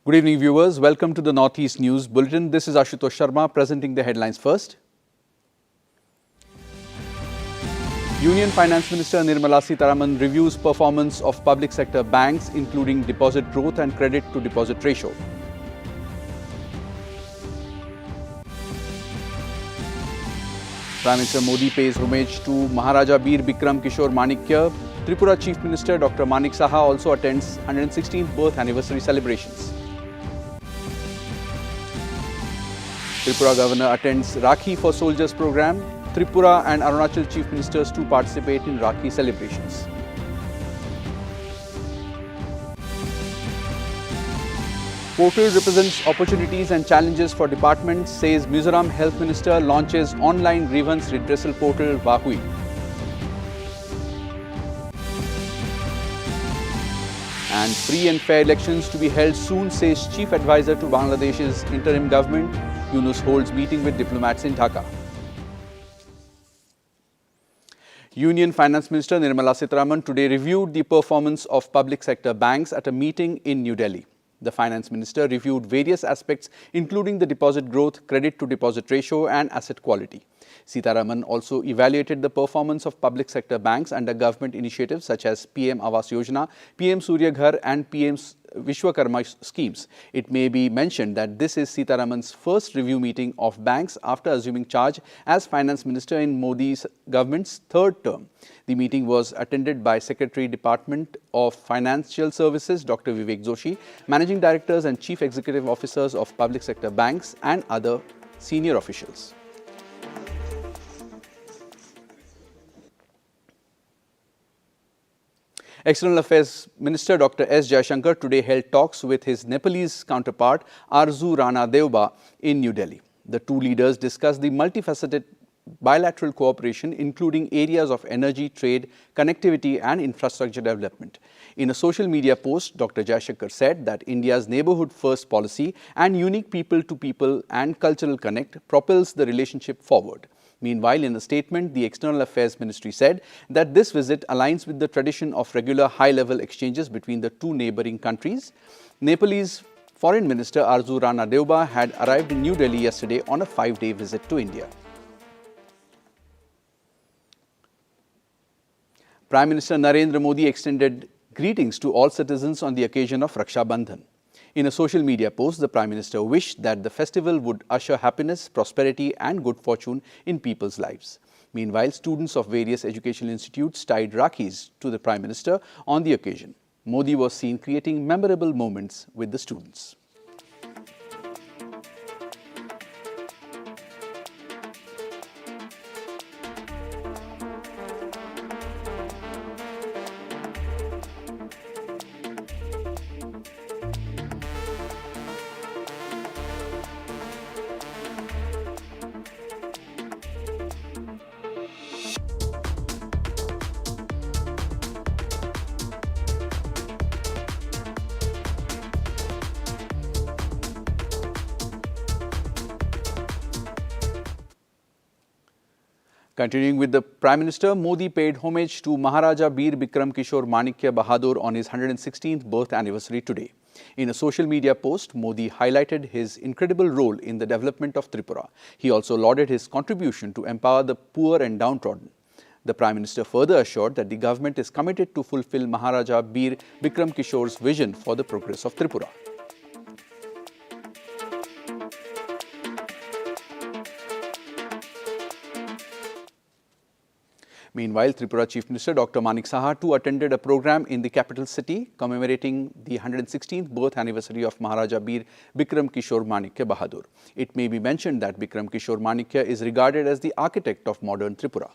Good evening, viewers. Welcome to the Northeast News Bulletin. This is Ashutosh Sharma presenting the headlines first. Union Finance Minister Nirmala Sitharaman reviews performance of public sector banks, including deposit growth and credit to deposit ratio. Prime Minister Modi pays homage to Maharaja Bir Bikram Kishore Manikya. Tripura Chief Minister Dr. Manik Saha also attends 116th birth anniversary celebrations. Tripura Governor attends Rakhi for Soldiers program. Tripura and Arunachal Chief Ministers too participate in Rakhi celebrations. Portal represents opportunities and challenges for departments, says Mizoram Health Minister launches online grievance redressal portal Vahui. And free and fair elections to be held soon, says Chief Advisor to Bangladesh's interim government. Yunus holds meeting with diplomats in Dhaka. Union Finance Minister Nirmala Sitharaman today reviewed the performance of public sector banks at a meeting in New Delhi. The Finance Minister reviewed various aspects, including the deposit growth, credit to deposit ratio and asset quality. Sitharaman also evaluated the performance of public sector banks under government initiatives such as PM Awas Yojana, PM Surya Ghar and PM Vishwakarma schemes. It may be mentioned that this is Sitharaman's first review meeting of banks after assuming charge as Finance Minister in Modi's government's third term. The meeting was attended by Secretary Department of Financial Services Dr. Vivek Joshi, Managing Directors and Chief Executive Officers of public sector banks and other senior officials. External Affairs Minister Dr. S. Jaishankar today held talks with his Nepalese counterpart Arzu Rana Deuba in New Delhi. The two leaders discussed the multifaceted bilateral cooperation, including areas of energy, trade, connectivity and infrastructure development. In a social media post, Dr. Jaishankar said that India's neighborhood-first policy and unique people-to-people and cultural connect propels the relationship forward. Meanwhile, in a statement, the External Affairs Ministry said that this visit aligns with the tradition of regular high-level exchanges between the two neighboring countries. Nepalese Foreign Minister Arzu Rana Deuba had arrived in New Delhi yesterday on a 5-day visit to India. Prime Minister Narendra Modi extended greetings to all citizens on the occasion of Raksha Bandhan. In a social media post, the Prime Minister wished that the festival would usher happiness, prosperity and good fortune in people's lives. Meanwhile, students of various educational institutes tied Rakhis to the Prime Minister on the occasion. Modi was seen creating memorable moments with the students. Continuing with the Prime Minister, Modi paid homage to Maharaja Bir Bikram Kishore Manikya Bahadur on his 116th birth anniversary today. In a social media post, Modi highlighted his incredible role in the development of Tripura. He also lauded his contribution to empower the poor and downtrodden. The Prime Minister further assured that the government is committed to fulfill Maharaja Bir Bikram Kishore's vision for the progress of Tripura. Meanwhile, Tripura Chief Minister Dr. Manik Saha too attended a program in the capital city commemorating the 116th birth anniversary of Maharaja Bir Bikram Kishore Manikya Bahadur. It may be mentioned that Bikram Kishore Manikya is regarded as the architect of modern Tripura.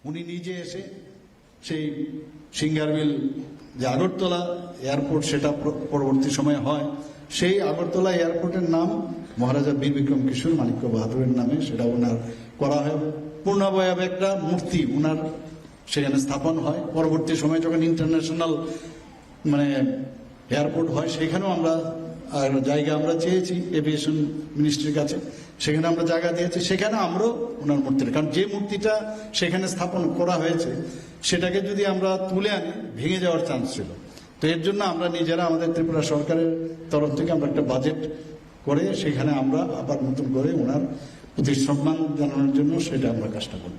উনি নিজে এসে সেই সিঙ্গারবিল যে Agartala airport সেটা পরবর্তী সময়ে হয় সেই আগরতলা এয়ারপোর্টের নাম মহারাজা বীর বিক্রম কিশোর মানিক্য বাহাদুরের নামে সেটা ওনার করা হয় পূর্ণাবয়ব একটা মূর্তি ওনার সেখানে স্থাপন হয় পরবর্তী সময়ে যখন ইন্টারন্যাশনাল মানে এয়ারপোর্ট হয় সেখানেও আমরা জায়গা আমরা চেয়েছি এভিয়েশন মিনিস্ট্রির কাছে সেখানে আমরা জায়গা দিয়েছি সেখানে আমরাও ওনার মূর্তিটা কারণ যে মূর্তিটা সেখানে স্থাপন করা হয়েছে সেটাকে যদি আমরা তুলে আনি ভেঙে যাওয়ার চান্স ছিল তো এর জন্য আমরা নিজেরা আমাদের ত্রিপুরা সরকারের তরফ থেকে আমরা একটা বাজেট করে সেখানে আমরা আবার নতুন করে ওনার প্রতি সম্মান জানানোর জন্য সেটা আমরা কাজটা করব।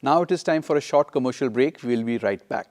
Now it is time for a short commercial break. We will be right back.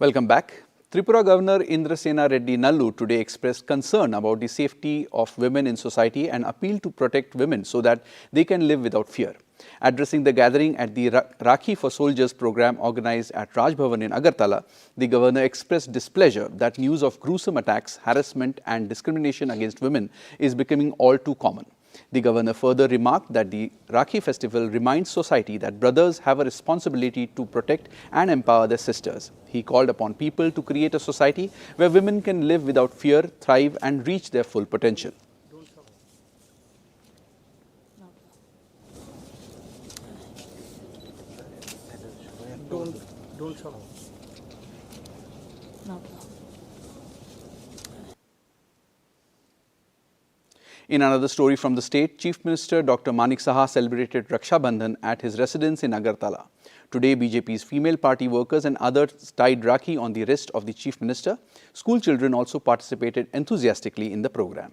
Welcome back. Tripura Governor Indrasena Reddy Nallu today expressed concern about the safety of women in society and appealed to protect women so that they can live without fear. Addressing the gathering at the Rakhi for Soldiers program organized at Raj Bhavan in Agartala, the governor expressed displeasure that news of gruesome attacks, harassment and discrimination against women is becoming all too common. The governor further remarked that the Rakhi festival reminds society that brothers have a responsibility to protect and empower their sisters. He called upon people to create a society where women can live without fear, thrive and reach their full potential. Don't shout. No. In another story from the state, Chief Minister Dr. Manik Saha celebrated Raksha Bandhan at his residence in Agartala. Today, BJP's female party workers and others tied Rakhi on the wrist of the Chief Minister. School children also participated enthusiastically in the program.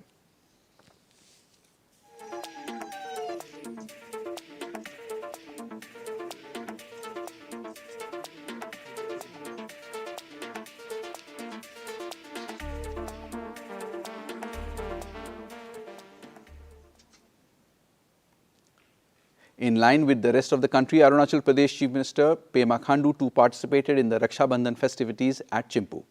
In line with the rest of the country, Arunachal Pradesh Chief Minister Pema Khandu too participated in the Raksha Bandhan festivities at Chimpu.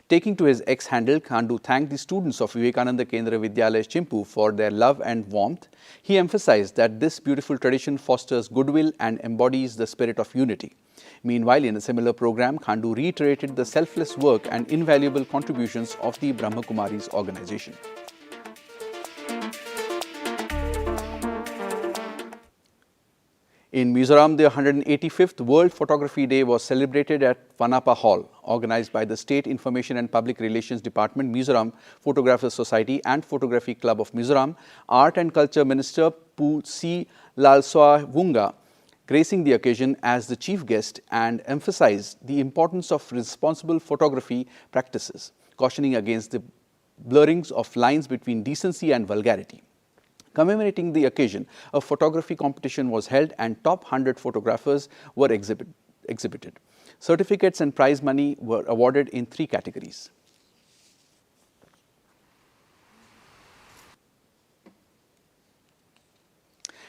Taking to his X handle, Khandu thanked the students of Vivekananda Kendra Vidyalaya Chimpu for their love and warmth. He emphasized that this beautiful tradition fosters goodwill and embodies the spirit of unity. Meanwhile, in a similar program, Khandu reiterated the selfless work and invaluable contributions of the Brahma Kumaris organization. In Mizoram, the 185th World Photography Day was celebrated at Vanapa Hall, organized by the State Information and Public Relations Department, Mizoram Photographers Society and Photography Club of Mizoram. Art and Culture Minister Pu C. Lalswa Wunga gracing the occasion as the chief guest and emphasized the importance of responsible photography practices, cautioning against the blurrings of lines between decency and vulgarity. Commemorating the occasion, a photography competition was held and top 100 photographers were exhibited. Certificates and prize money were awarded in 3 categories.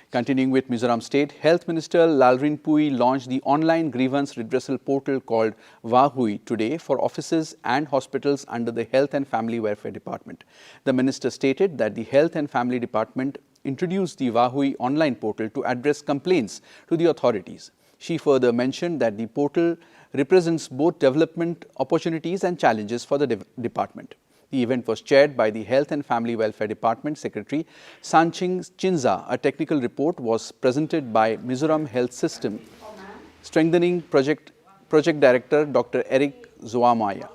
Continuing with Mizoram State, Health Minister Lalrinpui launched the online grievance redressal portal called Vahui today for offices and hospitals under the Health and Family Welfare Department. The minister stated that the Health and Family Department introduced the Vahui online portal to address complaints to the authorities. She further mentioned that the portal represents both development opportunities and challenges for the department. The event was chaired by the Health and Family Welfare Department Secretary Sanching Chinza. A technical report was presented by Mizoram Health System Strengthening Project Director Dr. Eric Zoamaya.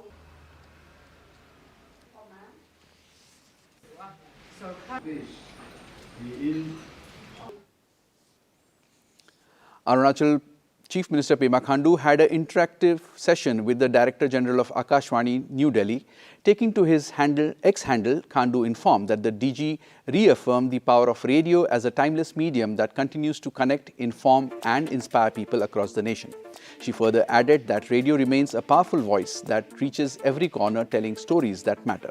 Arunachal Chief Minister Pema Khandu had an interactive session with the Director General of Akashvani, New Delhi. Taking to his X handle, Khandu informed that the DG reaffirmed the power of radio as a timeless medium that continues to connect, inform and inspire people across the nation. She further added that radio remains a powerful voice that reaches every corner, telling stories that matter.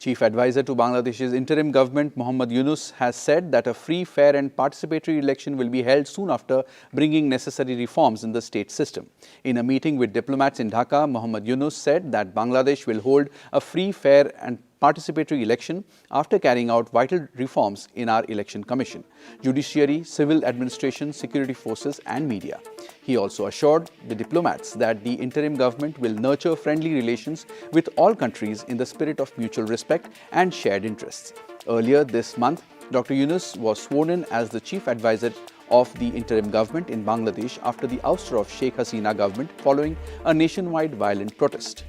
Chief Advisor to Bangladesh's interim government, Mohammad Yunus, has said that a free, fair and participatory election will be held soon after bringing necessary reforms in the state system. In a meeting with diplomats in Dhaka, Mohammad Yunus said that Bangladesh will hold a free, fair and participatory election after carrying out vital reforms in our election commission, judiciary, civil administration, security forces and media. He also assured the diplomats that the interim government will nurture friendly relations with all countries in the spirit of mutual respect and shared interests. Earlier this month, Dr. Yunus was sworn in as the chief advisor of the interim government in Bangladesh after the ouster of Sheikh Hasina government following a nationwide violent protest.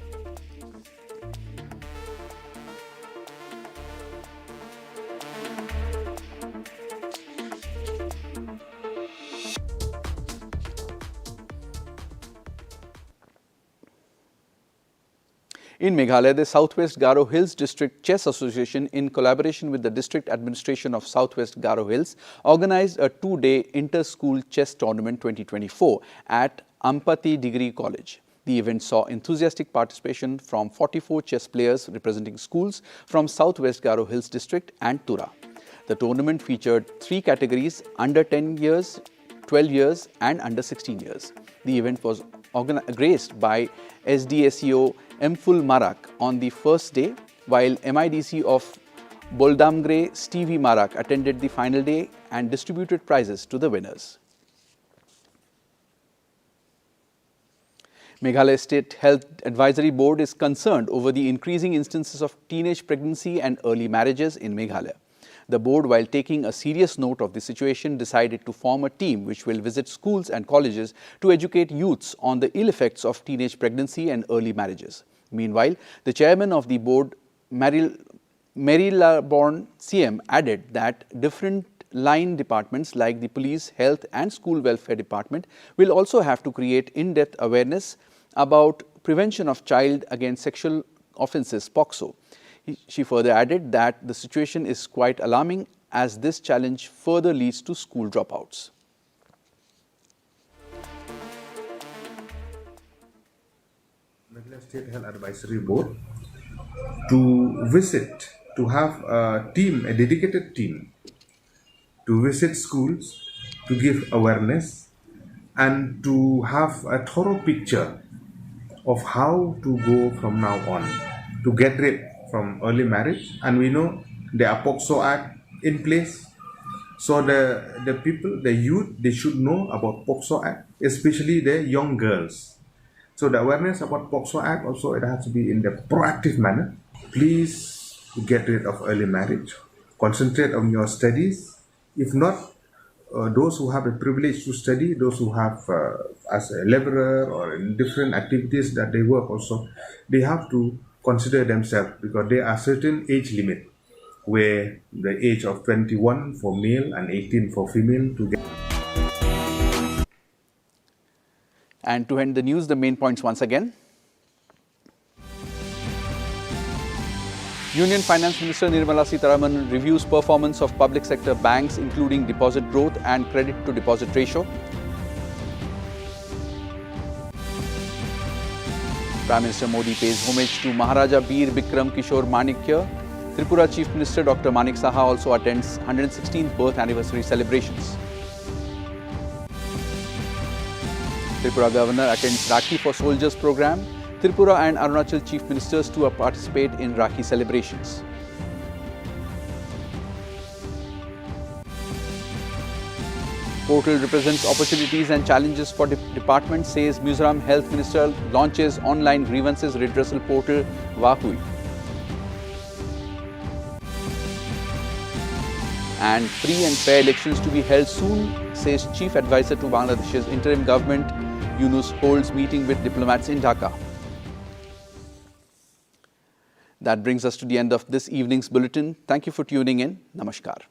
In Meghalaya, the Southwest Garo Hills District Chess Association, in collaboration with the District Administration of Southwest Garo Hills, organized a two-day inter-school chess tournament 2024 at Ampati Degree College. The event saw enthusiastic participation from 44 chess players representing schools from Southwest Garo Hills District and Tura. The tournament featured 3 categories: under 10 years, 12 years and under 16 years. The event was graced by SDSEO Mful Marak on the first day, while MIDC of Boldamgre Stevie Marak attended the final day and distributed prizes to the winners. Meghalaya State Health Advisory Board is concerned over the increasing instances of teenage pregnancy and early marriages in Meghalaya. The board, while taking a serious note of the situation, decided to form a team which will visit schools and colleges to educate youths on the ill effects of teenage pregnancy and early marriages. Meanwhile, the chairman of the board, Marylabon CM, added that different line departments like the police, health and school welfare department will also have to create in-depth awareness about prevention of child against sexual offences, POCSO. She further added that the situation is quite alarming as this challenge further leads to school dropouts. Meghalaya State Health Advisory Board to visit, to have a team, a dedicated team, to visit schools, to give awareness and to have a thorough picture of how to go from now on, to get rid from early marriage. And we know there are POCSO Act in place. So the people, the youth, they should know about POCSO Act, especially the young girls. So the awareness about POCSO Act also, it has to be in the proactive manner. Please get rid of early marriage. Concentrate on your studies. If not, those who have the privilege to study, those who have as a laborer or in different activities that they work also, they have to consider themselves, because there are certain age limit where the age of 21 for male and 18 for female to get. And to end the news, the main points once again. Union Finance Minister Nirmala Sitharaman reviews performance of public sector banks, including deposit growth and credit to deposit ratio. Prime Minister Modi pays homage to Maharaja Bir Bikram Kishore Manikya. Tripura Chief Minister Dr. Manik Saha also attends 116th birth anniversary celebrations. Tripura Governor attends Rakhi for Soldiers program. Tripura and Arunachal Chief Ministers to participate in Rakhi celebrations. Portal represents opportunities and challenges for department, says Mizoram Health Minister, launches online grievances redressal portal Wahui. And free and fair elections to be held soon, says Chief Advisor to Bangladesh's interim government. Yunus holds meeting with diplomats in Dhaka. That brings us to the end of this evening's bulletin. Thank you for tuning in. Namaskar.